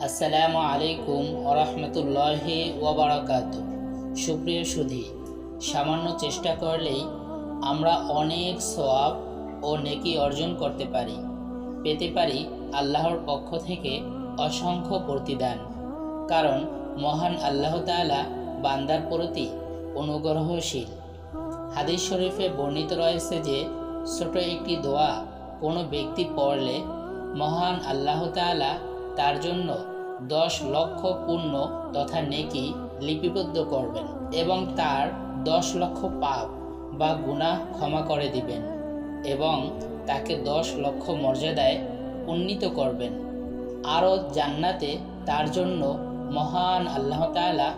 আসসালামু আলাইকুম ওরহমতুল্লাহি ওয়াবারাকাতু। সুপ্রিয় সুধী, সামান্য চেষ্টা করলেই আমরা অনেক সওয়াব ও নেকি অর্জন করতে পারি, পেতে পারি আল্লাহর পক্ষ থেকে অসংখ্য প্রতিদান। কারণ মহান আল্লাহ তাআলা বান্দার প্রতি অনুগ্রহশীল। হাদিস শরীফে বর্ণিত রয়েছে যে ছোট একটি দোয়া কোনো ব্যক্তি পড়লে মহান আল্লাহ তাআলা তার জন্য 10 লক্ষ পুণ্য তথা নেকি লিপিবদ্ধ করবেন এবং তার 10 লক্ষ পাপ বা গুনাহ ক্ষমা করে দিবেন এবং তাকে 10 লক্ষ মর্যাদায় উন্নীত করবেন। আরও জান্নাতে তার জন্য মহান আল্লাহ তাআলা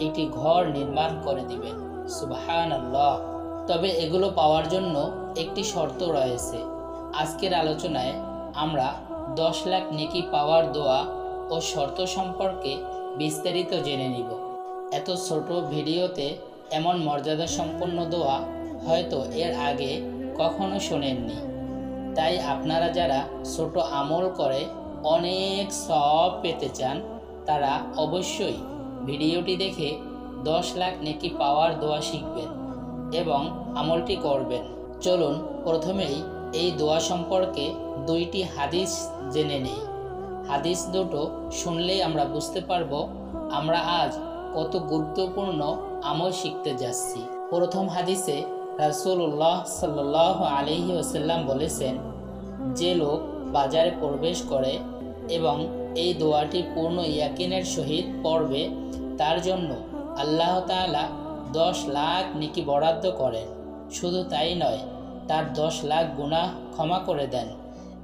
একটি ঘর নির্মাণ করে দিবেন। সুবহানাল্লাহ। তবে এগুলো পাওয়ার জন্য একটি শর্ত রয়েছে। আজকের আলোচনায় আমরা 10 লাখ নেকি পাওয়ার দোয়া ও শর্ত সম্পর্কে বিস্তারিত জেনে নিব। এত ছোট ভিডিওতে এমন মর্যাদা সম্পন্ন দোয়া হয়তো এর আগে কখনো শোনেননি। তাই আপনারা যারা ছোট আমল করে অনেক সওয়াব পেতে চান তারা অবশ্যই ভিডিওটি দেখে 10 লাখ নেকি পাওয়ার দোয়া শিখবেন এবং আমলটি করবেন। চলুন প্রথমেই এই দোয়া সম্পর্কে 2টি হাদিস জেনে নেই। হাদিস দুটো শুনলেই আমরা বুঝতে পারবো আমরা আজ কত গুরুত্বপূর্ণ আমল শিখতে যাচ্ছি। প্রথম হাদিসে রাসূলুল্লাহ সাল্লাল্লাহু আলাইহি ওয়াসাল্লাম বলেছেন, যে লোক বাজারে প্রবেশ করে এবং এই দোয়াটি পূর্ণ ইয়াকিনের সহিত পড়বে তার জন্য আল্লাহ তাআলা 10 লাখ নেকি বরাদ্দ করেন। শুধু তাই নয়, তার 10 লাখ গুনাহ ক্ষমা করে দেন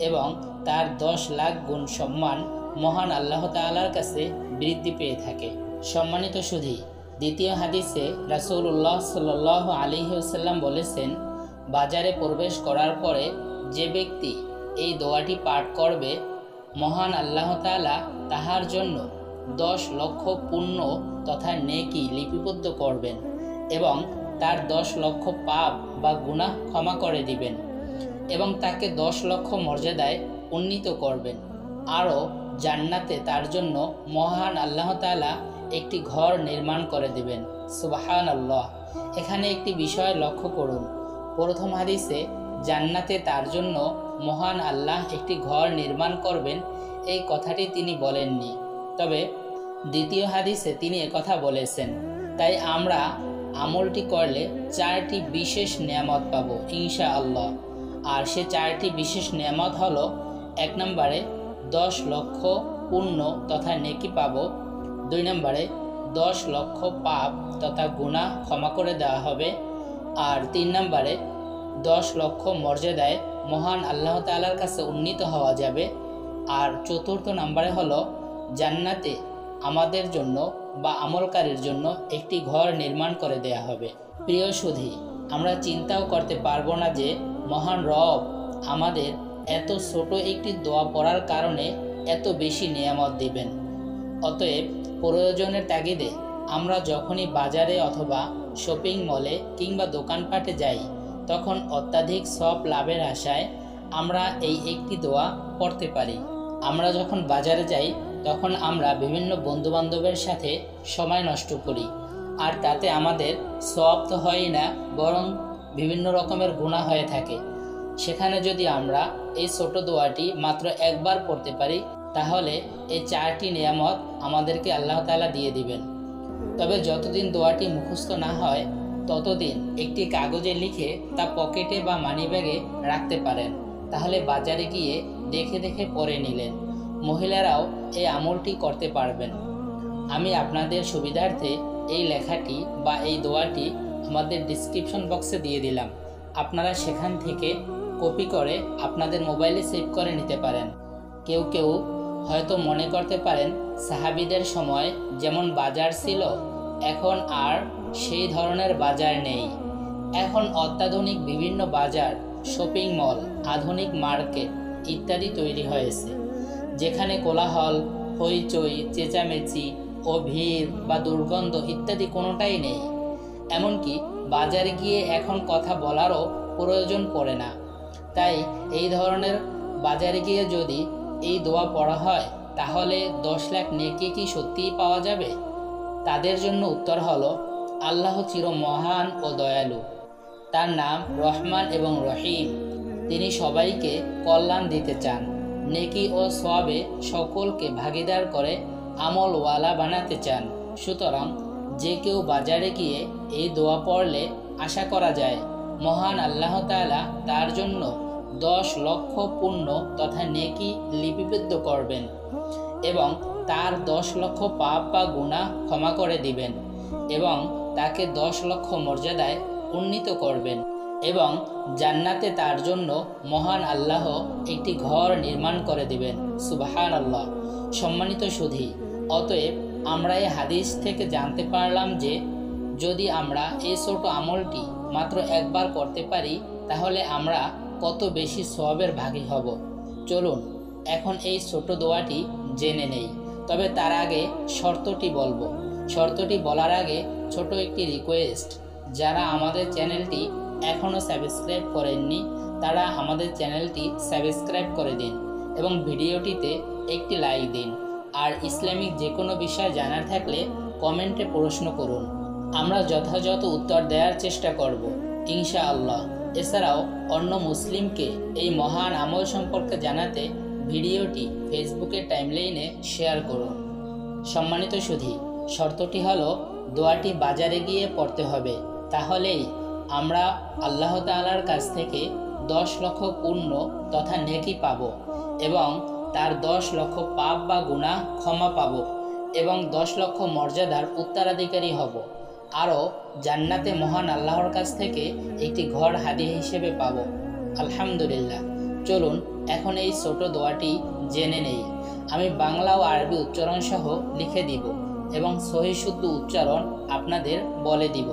এবং তার 10 লাখ গুণ সম্মান মহান আল্লাহ তাআলার কাছে বৃদ্ধি পেয়ে থাকে। সম্মানিত সুধী, দ্বিতীয় হাদিসে রাসূলুল্লাহ সাল্লাল্লাহু আলাইহি ওয়াসাল্লাম বলেছেন, বাজারে প্রবেশ করার পরে যে ব্যক্তি এই দোয়াটি পাঠ করবে মহান আল্লাহ তাআলা তাহার জন্য 10 লক্ষ পুণ্য তথা নেকি লিপিবদ্ধ করবেন এবং তার 10 লক্ষ পাপ বা গুনাহ ক্ষমা করে দিবেন এবং তাকে 10 লক্ষ মর্যাদায় উন্নীত করবেন। আরও জান্নাতে তার জন্য মহান আল্লাহ তাআলা একটি ঘর নির্মাণ করে দিবেন। সুবহানাল্লাহ। এখানে একটি বিষয় লক্ষ্য করুন। প্রথম হাদিসে জান্নাতে তার জন্য মহান আল্লাহ একটি ঘর নির্মাণ করবেন এই কথাটি তিনি বলেননি, তবে দ্বিতীয় হাদিসে তিনি একথা বলেছেন। তাই আমরা আমলটি করলে 4টি বিশেষ নেয়ামত পাবো ইনশাআল্লাহ। আর সে 4টি বিশেষ নেয়ামত হলো, 1 নম্বরে 10 লক্ষ পুণ্য তথা নেকি পাবো, 2 নম্বরে 10 লক্ষ পাপ তথা গুনাহ ক্ষমা করে দেওয়া হবে, আর 3 নম্বরে 10 লক্ষ মর্যাদায় মহান আল্লাহ তাআলার কাছে উন্নীত হওয়া যাবে, আর 4র্থ নম্বরে হলো জান্নাতে আমাদের জন্য বা আমলকারীর জন্য একটি ঘর নির্মাণ করে দেয়া হবে। প্রিয় সুধী, আমরা চিন্তাও করতে পারবো না যে মহান রব আমাদের এত ছোট একটি দোয়া পড়ার কারণে এত বেশি নেয়ামত দিবেন। অতএব প্রয়োজনের তাগিদে আমরা যখনই বাজারে অথবা শপিং মলে কিংবা দোকানপাটে যাই তখন অত্যাধিক সওয়াব লাভের আশায় আমরা এই একটি দোয়া পড়তে পারি। আমরা যখন বাজারে যাই তখন আমরা বিভিন্ন বন্ধুবান্ধবের সাথে সময় নষ্ট করি, আর তাতে আমাদের সওয়াব তো হয়ই না, বরং বিভিন্ন রকমের গুনাহ হয়ে থাকে। সেখানে যদি আমরা এই ছোট দোয়াটি মাত্র একবার পড়তে পারি তাহলে এই 4টি নেয়ামত আমাদেরকে আল্লাহ তাআলা দিয়ে দিবেন। তবে যতদিন দোয়াটি মুখস্থ না হয় ততদিন একটি কাগজে লিখে তা পকেটে বা মানিব্যাগে রাখতে পারেন। তাহলে বাজারে গিয়ে দেখে দেখে পড়ে নিলেন। মহিলারাও এই আমলটি করতে পারবেন। আমি আপনাদের সুবিধার্থে এই লেখাটি বা এই দোয়াটি আমাদের ডেসক্রিপশন বক্সে দিয়ে দিলাম। আপনারা সেখান থেকে কপি করে আপনাদের মোবাইলে সেভ করে নিতে পারেন। কেউ কেউ হয়তো মনে করতে পারেন সাহাবীদের সময় যেমন বাজার ছিল এখন আর সেই ধরনের বাজার নেই। এখন অত্যাধুনিক বিভিন্ন বাজার, শপিং মল, আধুনিক মার্কেট ইত্যাদি তৈরি হয়েছে, যেখানে কোলাহল, হইচই, চেঁচামেচি ও ভিড় বা দুর্গন্ধ ইত্যাদি কোনোটাই নেই। এমনকি বাজারে গিয়ে এখন কথা বলারও প্রয়োজন পড়ে না। তাই এই ধরনের বাজারে গিয়ে যদি এই দোয়া পড়া হয় তাহলে 10 লাখ নেকি কি সত্যিই পাওয়া যাবে? তাদের জন্য উত্তর হলো, আল্লাহ চিরমহান ও দয়ালু। তার নাম রহমান এবং রহিম। তিনি সবাইকে কল্যাণ দিতে চান, নেকি ও সওয়াবে সকলকে ভাগিদার করে আমলওয়ালা বানাতে চান। সুতরাং যে কেউ বাজারে গিয়ে এই দোয়া পড়লে আশা করা যায় মহান আল্লাহ তাআলা তার জন্য 10 লক্ষ পুণ্য তথা নেকি লিপিবদ্ধ করবেন এবং তার 10 লক্ষ পাপ বা গুনাহ ক্ষমা করে দিবেন এবং তাকে 10 লক্ষ মর্যাদায় উন্নীত করবেন এবং জান্নাতে তার জন্য মহান আল্লাহ একটি ঘর নির্মাণ করে দিবেন। সুবহানাল্লাহ। সম্মানিত সুধী, অতএব আমরা এই হাদিস থেকে জানতে পারলাম যে যদি আমরা এই ছোট আমলটি মাত্র একবার করতে পারি তাহলে আমরা কত বেশি সওয়াবের ভাগী হব। চলুন এখন এই ছোট দোয়াটি জেনে নেই। তবে তার আগে শর্তটি বলবো। শর্তটি বলার আগে ছোট একটি রিকোয়েস্ট, যারা আমাদের চ্যানেলটি এখনও সাবস্ক্রাইব করেননি তারা আমাদের চ্যানেলটি সাবস্ক্রাইব করে দিন এবং ভিডিওটিতে একটি লাইক দিন। আর ইসলামিক যে কোনো বিষয় জানার থাকলে কমেন্টে প্রশ্ন করুন, আমরা যথাযথ উত্তর দেওয়ার চেষ্টা করব ইনশাআল্লাহ। এছাড়াও অন্য মুসলিমকে এই মহান আমল সম্পর্কে জানাতে ভিডিওটি ফেসবুকের টাইমলাইনে শেয়ার করুন। সম্মানিত সুধী, শর্তটি হলো দোয়াটি বাজারে গিয়ে পড়তে হবে, তাহলেই আমরা আল্লাহ তাআলার কাছ থেকে 10 লক্ষ পুণ্য তথা নেকি পাব এবং তার 10 লক্ষ পাপ বা গুনাহ ক্ষমা পাব এবং 10 লক্ষ মর্যাদার উত্তরাধিকারী হব। আরও জান্নাতে মহান আল্লাহর কাছ থেকে একটি ঘর হাদিয়া হিসেবে পাব। আলহামদুলিল্লাহ। চলুন এখন এই ছোট দোয়াটি জেনে নেই। আমি বাংলা ও আরবি উচ্চারণ সহ লিখে দিব এবং সহি শুদ্ধ উচ্চারণ আপনাদের বলে দিব।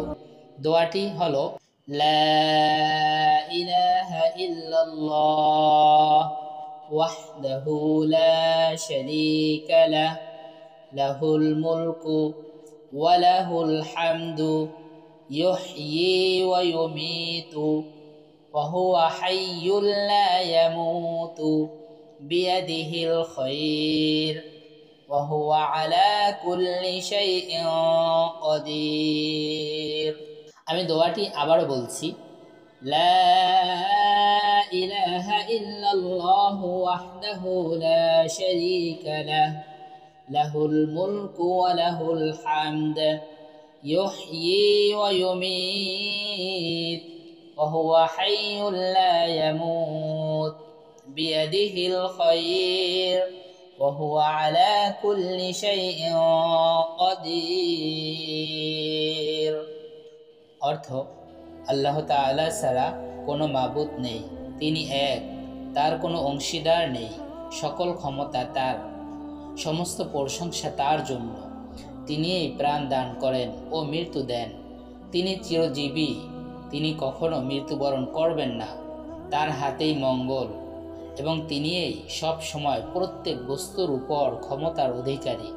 দোয়াটি হলো লা ইলাহা ইল্লাল্লাহ ওয়াহদাহু লা শারীকা লাহ লাহুল মুলকু ওয়া লাহুল হামদু ইউহয়ী ওয়া ইউমীতু ওয়া হুয়া হাইয়্যুল লা ইয়ামুতু বিয়াদিহিল খায়র ওয়া হুয়া আলা কুল্লি শাইইন কাদির। আমি দোয়াটি আবারও বলছি, লা ইলাহা ইল্লাল্লাহু ওয়াহদাহু লা শারীকা লাহ লাহুল মুলকু ওয়া লাহুল হামদ ইউহয়ী ওয়া ইউমীত ওয়া হুয়া হাইয়্যুল লা ইয়ামুত বিয়াদিহিল খায়র ওয়া হুয়া আলা কুল্লি শাইইন কাদির। অর্থ, আল্লাহ তাআলা ছাড়া কোনো মাবুদ নেই, তিনি এক, তার কোনো অংশীদার নেই, সকল ক্ষমতা তার, সমস্ত প্রশংসা তার জন্য। তিনিই প্রাণ দান করেন ও মৃত্যু দেন, তিনি চিরজীবী, তিনি কখনো মৃত্যুবরণ করবেন না, তার হাতেই মঙ্গল এবং তিনিই সব সময় প্রত্যেক বস্তুর উপর ক্ষমতার অধিকারী।